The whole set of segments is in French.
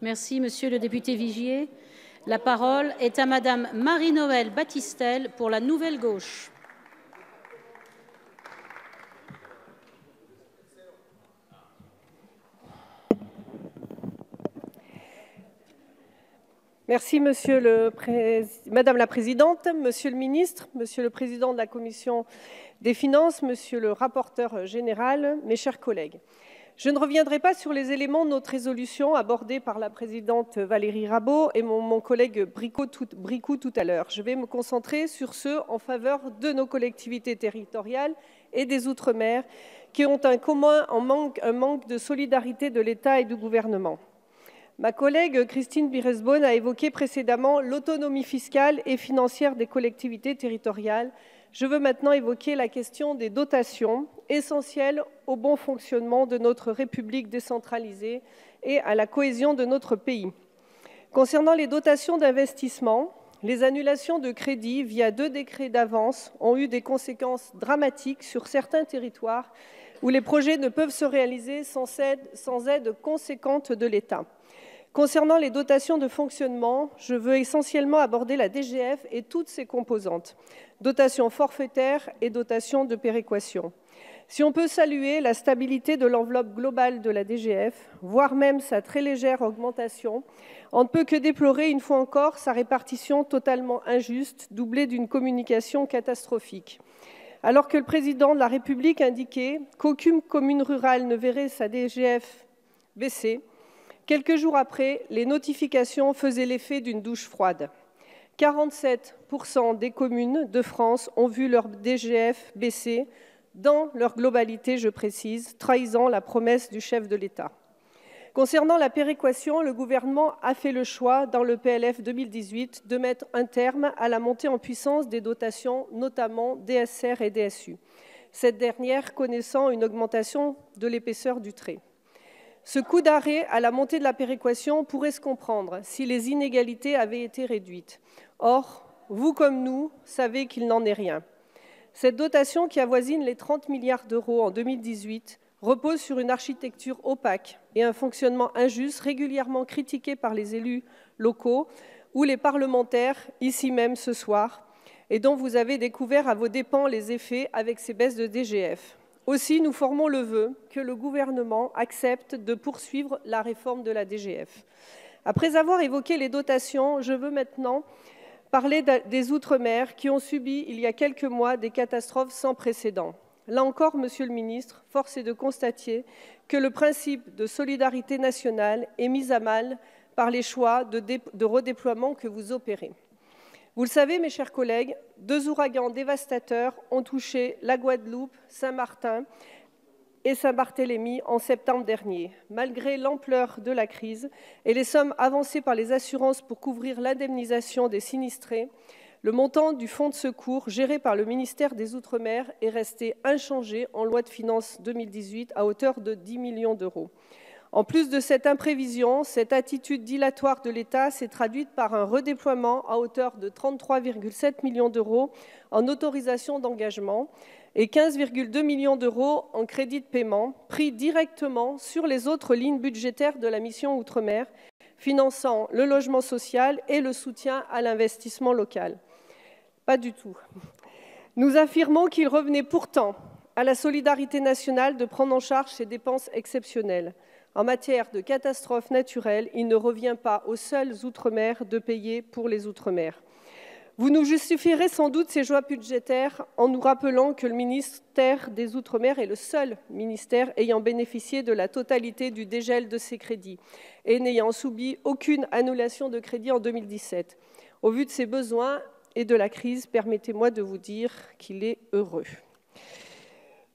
Merci, monsieur le député Vigier. La parole est à madame Marie-Noëlle Battistel pour la Nouvelle Gauche. Merci, Madame la Présidente, Monsieur le Ministre, Monsieur le Président de la Commission des Finances, Monsieur le rapporteur général, mes chers collègues. Je ne reviendrai pas sur les éléments de notre résolution abordés par la présidente Valérie Rabault et mon collègue Bricout tout à l'heure. Je vais me concentrer sur ceux en faveur de nos collectivités territoriales et des Outre-mer qui ont un manque de solidarité de l'État et du gouvernement. Ma collègue Christine Pires-Beaune a évoqué précédemment l'autonomie fiscale et financière des collectivités territoriales. Je veux maintenant évoquer la question des dotations, essentielles au bon fonctionnement de notre République décentralisée et à la cohésion de notre pays. Concernant les dotations d'investissement, les annulations de crédits via 2 décrets d'avance ont eu des conséquences dramatiques sur certains territoires où les projets ne peuvent se réaliser sans aide conséquente de l'État. Concernant les dotations de fonctionnement, je veux essentiellement aborder la DGF et toutes ses composantes, dotation forfaitaire et dotation de péréquation. Si on peut saluer la stabilité de l'enveloppe globale de la DGF, voire même sa très légère augmentation, on ne peut que déplorer une fois encore sa répartition totalement injuste, doublée d'une communication catastrophique. Alors que le président de la République indiquait qu'aucune commune rurale ne verrait sa DGF baisser, quelques jours après, les notifications faisaient l'effet d'une douche froide. 47% des communes de France ont vu leur DGF baisser, dans leur globalité, je précise, trahissant la promesse du chef de l'État. Concernant la péréquation, le gouvernement a fait le choix, dans le PLF 2018, de mettre un terme à la montée en puissance des dotations, notamment DSR et DSU, cette dernière connaissant une augmentation de l'épaisseur du trait. Ce coup d'arrêt à la montée de la péréquation pourrait se comprendre si les inégalités avaient été réduites. Or, vous comme nous savez qu'il n'en est rien. Cette dotation qui avoisine les 30 milliards d'euros en 2018 repose sur une architecture opaque et un fonctionnement injuste régulièrement critiqué par les élus locaux ou les parlementaires, ici même ce soir, et dont vous avez découvert à vos dépens les effets avec ces baisses de DGF. Aussi, nous formons le vœu que le gouvernement accepte de poursuivre la réforme de la DGF. Après avoir évoqué les dotations, je veux maintenant parler des Outre-mer qui ont subi il y a quelques mois des catastrophes sans précédent. Là encore, Monsieur le Ministre, force est de constater que le principe de solidarité nationale est mis à mal par les choix de redéploiement que vous opérez. Vous le savez, mes chers collègues, 2 ouragans dévastateurs ont touché la Guadeloupe, Saint-Martin et Saint-Barthélemy en septembre dernier. Malgré l'ampleur de la crise et les sommes avancées par les assurances pour couvrir l'indemnisation des sinistrés, le montant du fonds de secours géré par le ministère des Outre-mer est resté inchangé en loi de finances 2018 à hauteur de 10 millions d'euros. En plus de cette imprévision, cette attitude dilatoire de l'État s'est traduite par un redéploiement à hauteur de 33,7 millions d'euros en autorisations d'engagement et 15,2 millions d'euros en crédits de paiement pris directement sur les autres lignes budgétaires de la mission Outre-mer, finançant le logement social et le soutien à l'investissement local. Pas du tout. Nous affirmons qu'il revenait pourtant à la solidarité nationale de prendre en charge ces dépenses exceptionnelles. En matière de catastrophes naturelles, il ne revient pas aux seuls Outre-mer de payer pour les Outre-mer. Vous nous justifierez sans doute ces choix budgétaires en nous rappelant que le ministère des Outre-mer est le seul ministère ayant bénéficié de la totalité du dégel de ses crédits et n'ayant subi aucune annulation de crédit en 2017. Au vu de ses besoins et de la crise, permettez-moi de vous dire qu'il est heureux.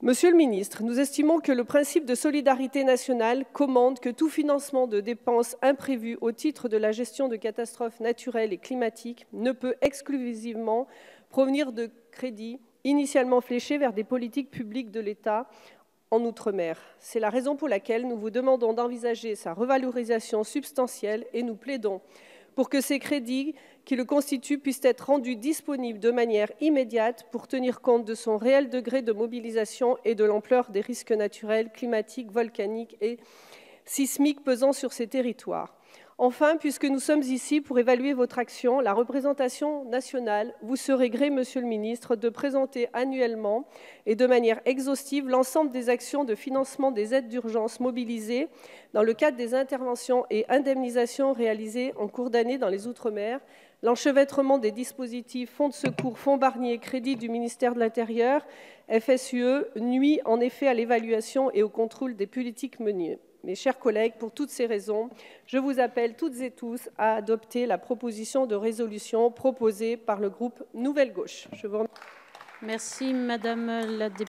Monsieur le ministre, nous estimons que le principe de solidarité nationale commande que tout financement de dépenses imprévues au titre de la gestion de catastrophes naturelles et climatiques ne peut exclusivement provenir de crédits initialement fléchés vers des politiques publiques de l'État en Outre-mer. C'est la raison pour laquelle nous vous demandons d'envisager sa revalorisation substantielle et nous plaidons pour que ces crédits qui le constituent puissent être rendus disponibles de manière immédiate pour tenir compte de son réel degré de mobilisation et de l'ampleur des risques naturels, climatiques, volcaniques et sismiques pesant sur ces territoires. Enfin, puisque nous sommes ici pour évaluer votre action, la représentation nationale vous serait gré, Monsieur le ministre, de présenter annuellement et de manière exhaustive l'ensemble des actions de financement des aides d'urgence mobilisées dans le cadre des interventions et indemnisations réalisées en cours d'année dans les Outre-mer. L'enchevêtrement des dispositifs Fonds de secours, Fonds Barnier, crédits du ministère de l'Intérieur, FSUE, nuit en effet à l'évaluation et au contrôle des politiques menées. Mes chers collègues, pour toutes ces raisons, je vous appelle toutes et tous à adopter la proposition de résolution proposée par le groupe Nouvelle Gauche. Je vous remercie. Merci, Madame la députée.